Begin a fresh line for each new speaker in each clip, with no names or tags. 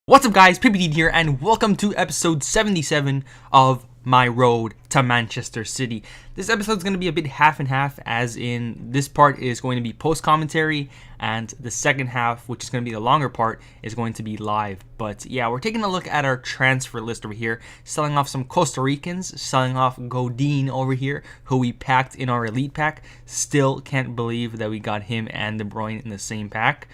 What's up guys, PPD here and welcome to episode 77 of my road to Manchester City. This episode is going to be a bit half and half, as in this part is going to be post commentary and the second half, which is going to be the longer part, is going to be live. But yeah, we're taking a look at our transfer list over here, selling off some Costa Ricans, selling off Godin over here, who we packed in our elite pack. Still can't believe that we got him and De Bruyne in the same pack.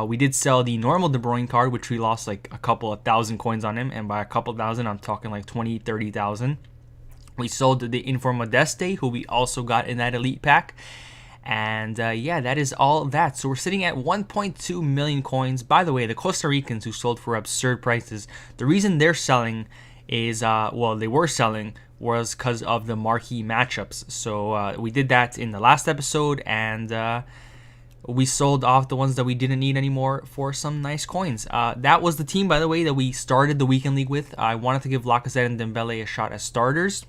We did sell the normal De Bruyne card, which we lost like a couple of thousand coins on him, and by a couple thousand I'm talking like 20-30,000. We sold the Inform Modeste, who we also got in that elite pack, and yeah, that is all of that. So we're sitting at 1.2 million coins. By the way, the Costa Ricans who sold for absurd prices, the reason they're selling is they were selling was because of the marquee matchups. So we did that in the last episode, and we sold off the ones that we didn't need anymore for some nice coins. That was the team, by the way, that we started the weekend league with. I wanted to give Lacazette and Dembele a shot as starters.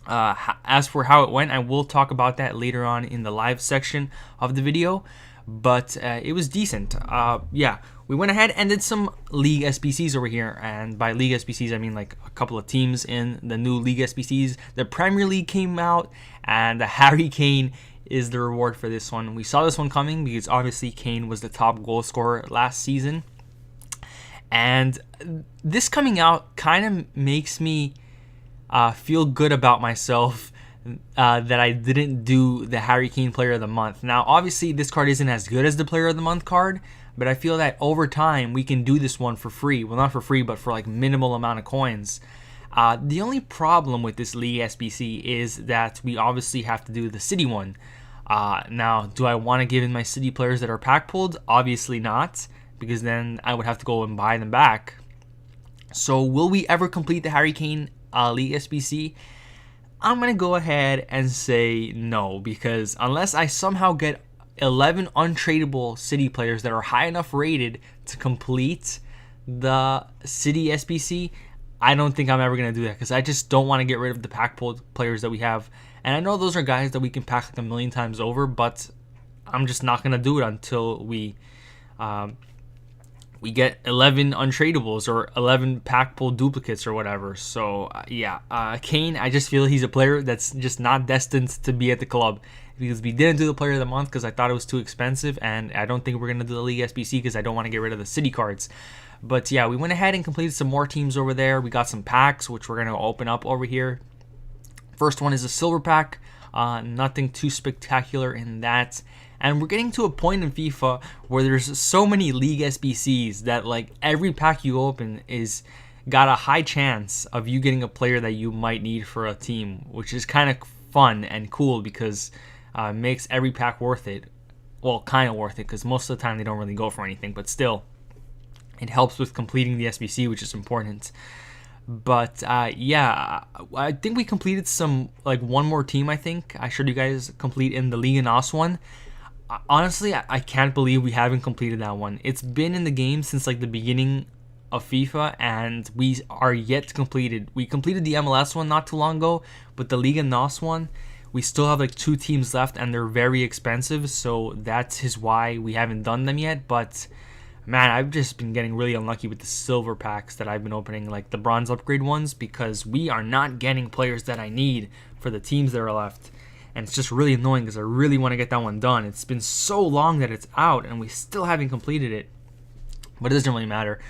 As for how it went, I will talk about that later on in the live section of the video. But it was decent. Yeah, we went ahead and did some League SBCs over here. And by League SBCs, I mean like a couple of teams in the new League SBCs. The Premier League came out, and the Harry Kane is the reward for this one. We saw this one coming because obviously Kane was the top goal scorer last season, and this coming out kind of makes me feel good about myself that I didn't do the Harry Kane Player of the Month. Now obviously this card isn't as good as the Player of the Month card, but I feel that over time we can do this one for free. Well, not for free, but for like minimal amount of coins. The only problem with this League SBC is that we obviously have to do the City one. Now, do I want to give in my City players that are pack pulled? Obviously not, because then I would have to go and buy them back. So will we ever complete the Harry Kane League SBC? I'm going to go ahead and say no, because unless I somehow get 11 untradeable City players that are high enough rated to complete the City SBC, I don't think I'm ever going to do that, because I just don't want to get rid of the pack pulled players that we have. And I know those are guys that we can pack like a million times over, but I'm just not going to do it until we get 11 untradables or 11 pack pulled duplicates or whatever. So yeah, Kane, I just feel he's a player that's just not destined to be at the club, because we didn't do the Player of the Month because I thought it was too expensive, and I don't think we're going to do the League SBC because I don't want to get rid of the City cards. But yeah, we went ahead and completed some more teams over there. We got some packs, which we're going to open up over here. First one is a silver pack. Nothing too spectacular in that. And we're getting to a point in FIFA where there's so many League SBCs that like every pack you open is got a high chance of you getting a player that you might need for a team, which is kind of fun and cool, because it makes every pack worth it. Well, kind of worth it, because most of the time they don't really go for anything, but still, it helps with completing the SBC, which is important. But yeah, I think we completed some, like one more team. I think I showed you guys complete in the Liga NOS one. Honestly, I can't believe we haven't completed that one. It's been in the game since like the beginning of FIFA, and we are yet to complete it. We completed the MLS one not too long ago, but the Liga NOS one, we still have like 2 teams left, and they're very expensive, so that's why we haven't done them yet. But man, I've just been getting really unlucky with the silver packs that I've been opening, like the bronze upgrade ones, because we are not getting players that I need for the teams that are left. And it's just really annoying because I really want to get that one done. It's been so long that it's out and we still haven't completed it. But it doesn't really matter.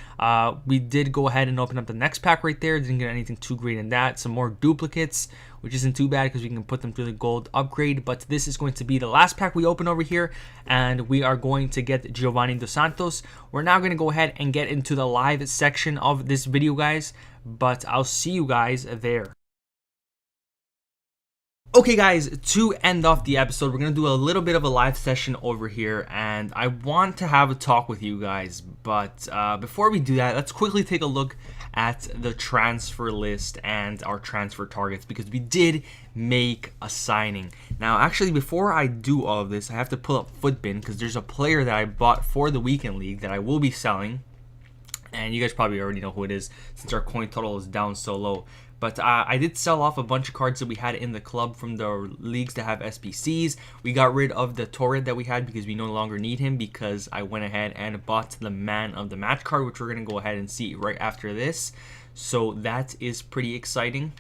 We did go ahead and open up the next pack right there. Didn't get anything too great in that. Some more duplicates, which isn't too bad because we can put them through the gold upgrade. But this is going to be the last pack we open over here, and we are going to get Giovanni Dos Santos. We're now going to go ahead and get into the live section of this video, guys. But I'll see you guys there. Okay guys, to end off the episode, we're going to do a little bit of a live session over here, and I want to have a talk with you guys. But before we do that, let's quickly take a look at the transfer list and our transfer targets, because we did make a signing. Now actually, before I do all of this, I have to pull up Footbin, because there's a player that I bought for the weekend league that I will be selling. And you guys probably already know who it is, since our coin total is down so low. But I did sell off a bunch of cards that we had in the club from the leagues that have SBCs. We got rid of the Torrid that we had because we no longer need him, because I went ahead and bought the Man of the Match card, which we're going to go ahead and see right after this. So that is pretty exciting.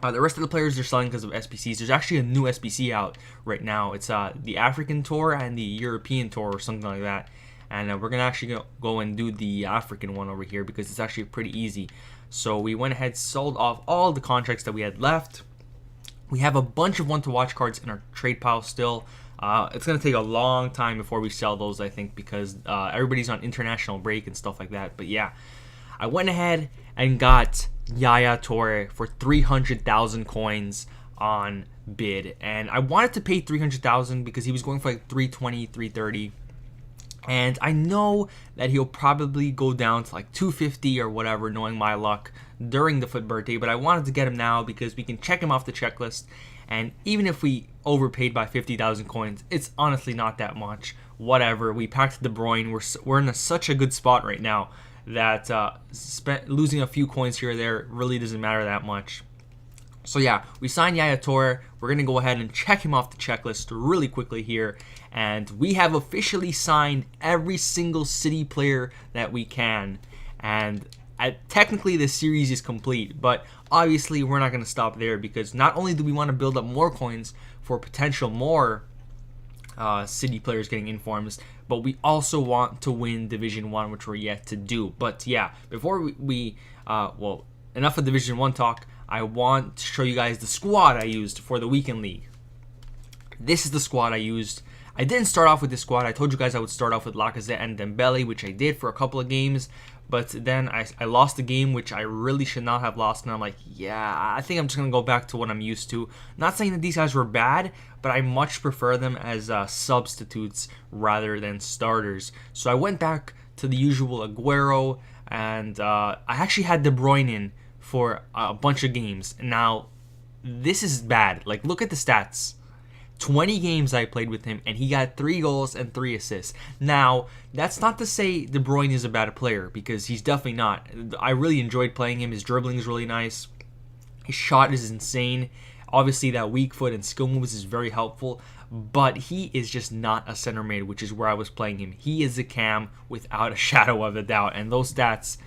The rest of the players are selling because of SBCs. There's actually a new SBC out right now. It's the African Tour and the European Tour or something like that. And we're going to actually go and do the African one over here because it's actually pretty easy. So we went ahead, sold off all the contracts that we had left. We have a bunch of one-to-watch cards in our trade pile still. It's going to take a long time before we sell those, I think, because everybody's on international break and stuff like that. But yeah, I went ahead and got Yaya Toure for 300,000 coins on bid. And I wanted to pay 300,000 because he was going for like 320, 330. And I know that he'll probably go down to like 250 or whatever, knowing my luck, during the FUT birthday. But I wanted to get him now because we can check him off the checklist. And even if we overpaid by 50,000 coins, it's honestly not that much. Whatever. We packed De Bruyne. We're in such a good spot right now that losing a few coins here or there really doesn't matter that much. So yeah, we signed Yaya Toure. We're going to go ahead and check him off the checklist really quickly here. And we have officially signed every single City player that we can. And technically the series is complete, but obviously we're not going to stop there, because not only do we want to build up more coins for potential more City players getting informs, but we also want to win Division 1, which we're yet to do. But yeah, before well, enough of Division 1 talk. I want to show you guys the squad I used for the weekend league. This is the squad I used. I didn't start off with this squad. I told you guys I would start off with Lacazette and Dembele, which I did for a couple of games. But then I lost a game, which I really should not have lost. And I'm like, yeah, I think I'm just going to go back to what I'm used to. Not saying that these guys were bad, but I much prefer them as substitutes rather than starters. So I went back to the usual Aguero, and I actually had De Bruyne in for a bunch of games. Now, this is bad. Like, look at the stats. 20 games I played with him, and he got 3 goals and 3 assists. Now, that's not to say De Bruyne is a bad player, because he's definitely not. I really enjoyed playing him. His dribbling is really nice. His shot is insane. Obviously, that weak foot and skill moves is very helpful, but he is just not a center mid, which is where I was playing him. He is a cam without a shadow of a doubt, and those stats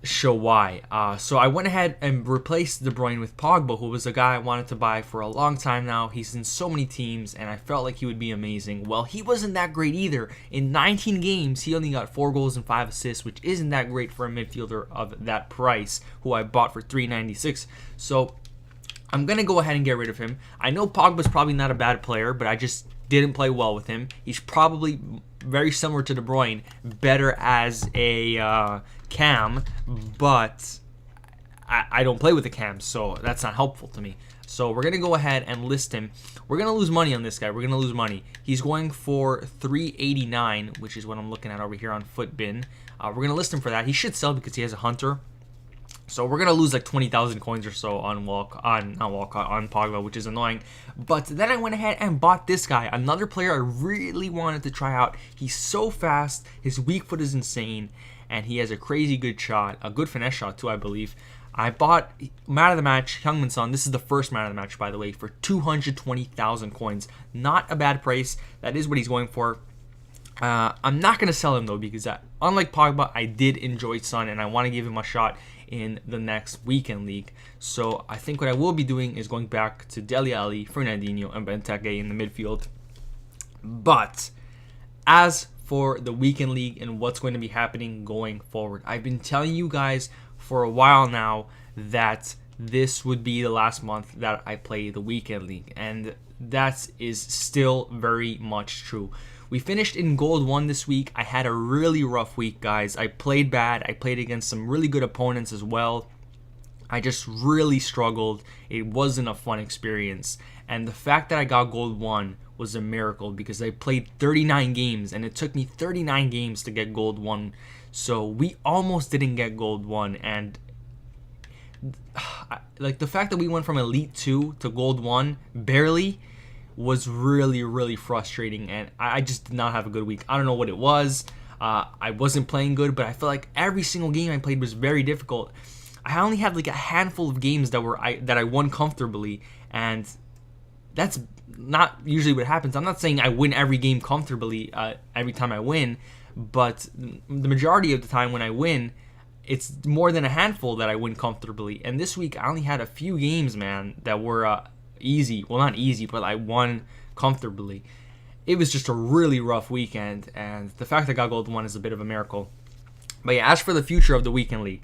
show why. So I went ahead and replaced De Bruyne with Pogba, who was a guy I wanted to buy for a long time now. He's in so many teams, and I felt like he would be amazing. Well, he wasn't that great either. In 19 games, he only got 4 goals and 5 assists, which isn't that great for a midfielder of that price, who I bought for $396. So I'm going to go ahead and get rid of him. I know Pogba's probably not a bad player, but I just didn't play well with him. He's probably very similar to De Bruyne, better as a cam, but I don't play with the cams, so that's not helpful to me. So we're going to go ahead and list him. We're going to lose money on this guy. We're going to lose money. He's going for 389, which is what I'm looking at over here on Footbin. We're going to list him for that. He should sell because he has a hunter. So we're gonna lose like 20,000 coins or so on Pogba, which is annoying. But then I went ahead and bought this guy, another player I really wanted to try out. He's so fast, his weak foot is insane, and he has a crazy good shot, a good finesse shot too, I believe. I bought Man of the Match, Heung-min Son. This is the first Man of the Match, by the way, for 220,000 coins. Not a bad price. That is what he's going for. I'm not going to sell him, though, because unlike Pogba, I did enjoy Son, and I want to give him a shot in the next weekend league. So I think what I will be doing is going back to Dele Alli, Fernandinho, and Benteke in the midfield. But as for the weekend league and what's going to be happening going forward, I've been telling you guys for a while now that this would be the last month that I play the weekend league, and that is still very much true. We finished in Gold 1 this week. I had a really rough week, guys. I played bad. I played against some really good opponents as well. I just really struggled. It wasn't a fun experience. And the fact that I got Gold 1 was a miracle because I played 39 games, and it took me 39 games to get Gold 1. So we almost didn't get Gold 1. And like the fact that we went from Elite 2 to Gold 1, barely, was really, really frustrating, and I just did not have a good week. I don't know what it was. I wasn't playing good, but I felt like every single game I played was very difficult. I only had like a handful of games that I won comfortably, and that's not usually what happens. I'm not saying I win every game comfortably every time I win, but the majority of the time when I win, it's more than a handful that I win comfortably. And this week I only had a few games, man, that were easy. Well, not easy, but I won comfortably. It was just a really rough weekend, and the fact that I got gold 1 is a bit of a miracle. But yeah, as for the future of the Weekend League,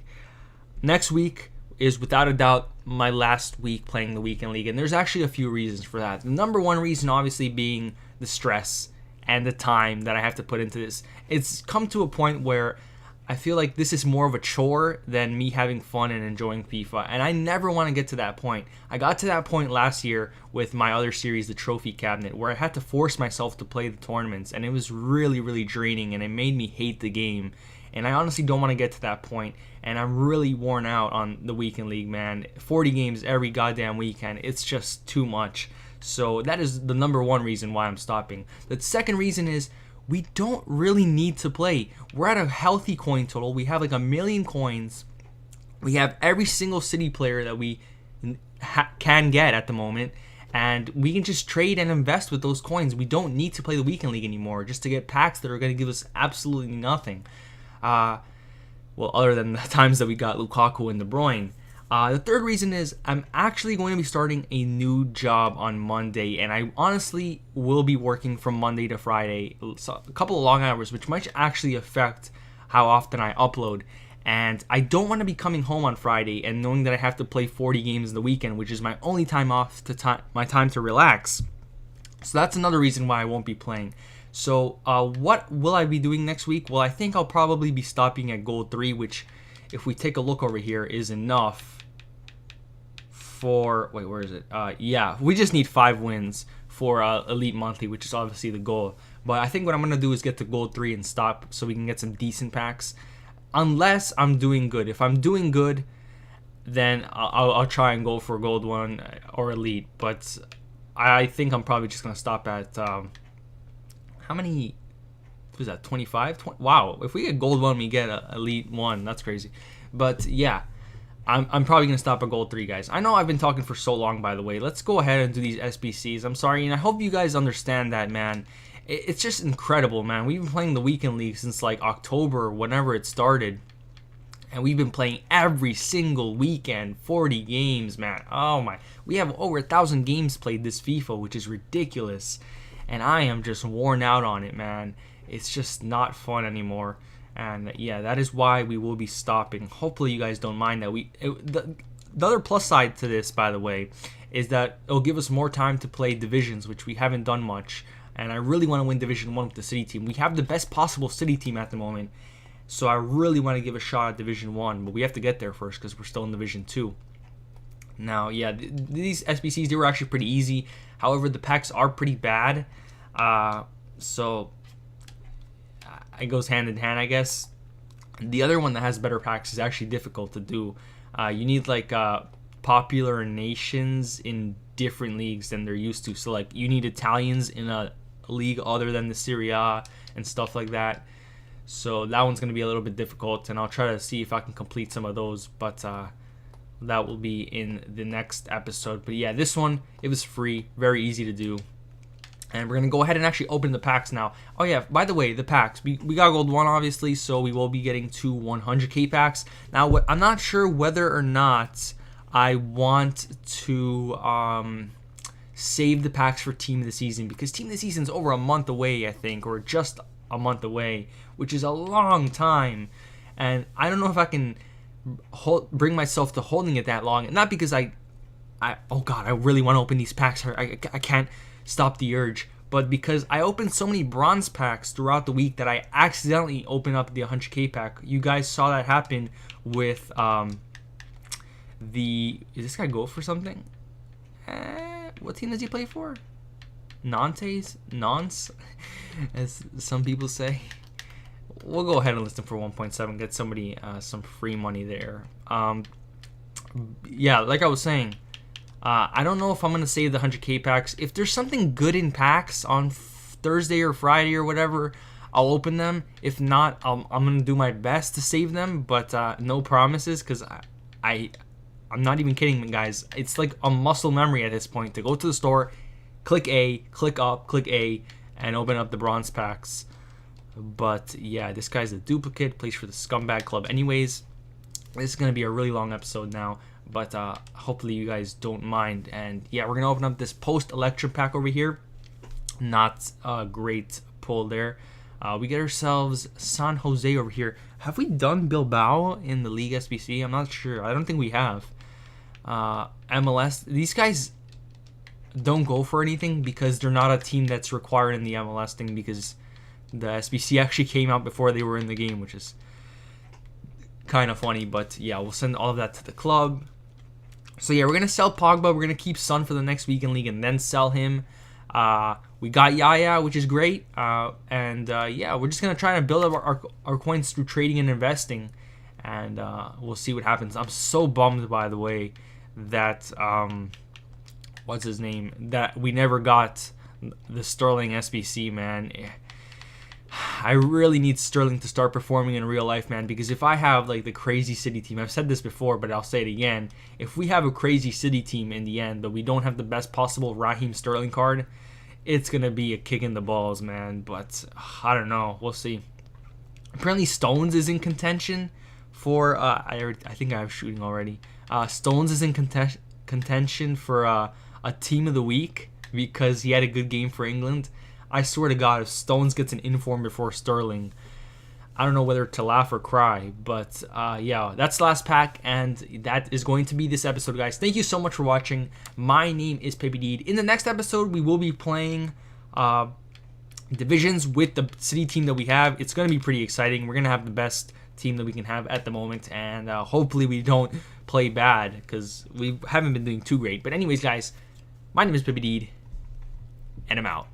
next week is without a doubt my last week playing the Weekend League, and there's actually a few reasons for that. The number one reason obviously being the stress and the time that I have to put into this. It's come to a point where I feel like this is more of a chore than me having fun and enjoying FIFA, and I never want to get to that point. I got to that point last year with my other series, the Trophy Cabinet, where I had to force myself to play the tournaments, and it was really, really draining, and it made me hate the game. And I honestly don't want to get to that point, and I'm really worn out on the Weekend League, man. 40 games every goddamn weekend, it's just too much. So that is the number one reason why I'm stopping. The second reason is we don't really need to play. We're at a healthy coin total. We have like 1 million coins. We have every single city player that we can get at the moment, and we can just trade and invest with those coins. We don't need to play the Weekend League anymore just to get packs that are going to give us absolutely nothing. Well, other than the times that we got Lukaku and De Bruyne. The third reason is I'm actually going to be starting a new job on Monday, and I honestly will be working from Monday to Friday, so a couple of long hours, which might actually affect how often I upload. And I don't want to be coming home on Friday and knowing that I have to play 40 games in the weekend, which is my only time off my time to relax. So that's another reason why I won't be playing. So what will I be doing next week? Well, I think I'll probably be stopping at gold 3, which, if we take a look over here, is enough for, wait, where is it? Yeah, we just need 5 wins for Elite Monthly, which is obviously the goal. But I think what I'm going to do is get to gold 3 and stop so we can get some decent packs. Unless I'm doing good. If I'm doing good, then I'll try and go for gold 1 or Elite. But I think I'm probably just going to stop at, how many was that, 25? Wow, if we get gold 1, we get Elite 1. That's crazy. But yeah, I'm probably going to stop at gold 3, guys. I know I've been talking for so long, by the way. Let's go ahead and do these SBCs. I'm sorry, and I hope you guys understand that, man. It's just incredible, man. We've been playing the Weekend League since like October, whenever it started. And we've been playing every single weekend, 40 games, man. Oh my. We have over 1,000 games played this FIFA, which is ridiculous. And I am just worn out on it, man. It's just not fun anymore. And yeah, that is why we will be stopping. Hopefully you guys don't mind that. The other plus side to this, by the way, is that it'll give us more time to play divisions, which we haven't done much. And I really want to win Division 1 with the City team. We have the best possible City team at the moment. So I really want to give a shot at Division 1. But we have to get there first because we're still in Division 2. Now, yeah, these SBCs, they were actually pretty easy. However, the packs are pretty bad. So it goes hand in hand, I guess. The other one that has better packs is actually difficult to do. You need like popular nations in different leagues than they're used to. So like you need Italians in a league other than the Serie A and stuff like that. So that one's going to be a little bit difficult, and I'll try to see if I can complete some of those, but that will be in the next episode. But yeah, this one, it was free, very easy to do. And we're going to go ahead and actually open the packs now. Oh yeah, by the way, the packs. We got gold 1, obviously, so we will be getting 2 100k packs. Now, I'm not sure whether or not I want to save the packs for Team of the Season, because Team of the Season is over a month away, I think, or just a month away, which is a long time. And I don't know if I can bring myself to holding it that long. Not because oh God, I really want to open these packs. I can't stop the urge, but because I opened so many bronze packs throughout the week that I accidentally opened up the 100k pack. You guys saw that happen with is this guy go for something? What team does he play for? Nonce, as some people say. We'll go ahead and list him for 1.7, get somebody some free money there. Yeah, like I was saying, I don't know if I'm going to save the 100k packs. If there's something good in packs on Thursday or Friday or whatever, I'll open them. If not, I'm going to do my best to save them, but no promises, because I I'm not even kidding, guys. It's like a muscle memory at this point to go to the store, click A, click up, click A, and open up the bronze packs. But yeah, this guy's a duplicate, plays for the Scumbag Club. Anyways, this is gonna be a really long episode now, but hopefully you guys don't mind. And yeah, we're gonna open up this post-election pack over here. Not a great pull there. We get ourselves San Jose over here. Have we done Bilbao in the League SBC? I'm not sure. I don't think we have. MLS. These guys don't go for anything because they're not a team that's required in the MLS thing, because the SBC actually came out before they were in the game, which is kind of funny. But yeah, we'll send all of that to the club. So yeah, we're going to sell Pogba. We're going to keep Son for the next weekend league and then sell him. We got Yaya, which is great. Yeah, we're just going to try to build up our coins through trading and investing. And we'll see what happens. I'm so bummed, by the way, that, what's his name? That we never got the Sterling SBC, man. I really need Sterling to start performing in real life, man, because if I have like the crazy city team, I've said this before, but I'll say it again. If we have a crazy city team in the end, but we don't have the best possible Raheem Sterling card, it's going to be a kick in the balls, man. But I don't know. We'll see. Apparently Stones is in contention for, I think I have shooting already. Stones is in contention for a team of the week because he had a good game for England. I swear to God, if Stones gets an inform before Sterling, I don't know whether to laugh or cry. But yeah, that's the last pack, and that is going to be this episode, guys. Thank you so much for watching. My name is PapiDeed. In the next episode, we will be playing divisions with the city team that we have. It's going to be pretty exciting. We're going to have the best team that we can have at the moment, and hopefully we don't play bad because we haven't been doing too great. But anyways, guys, my name is PapiDeed, and I'm out.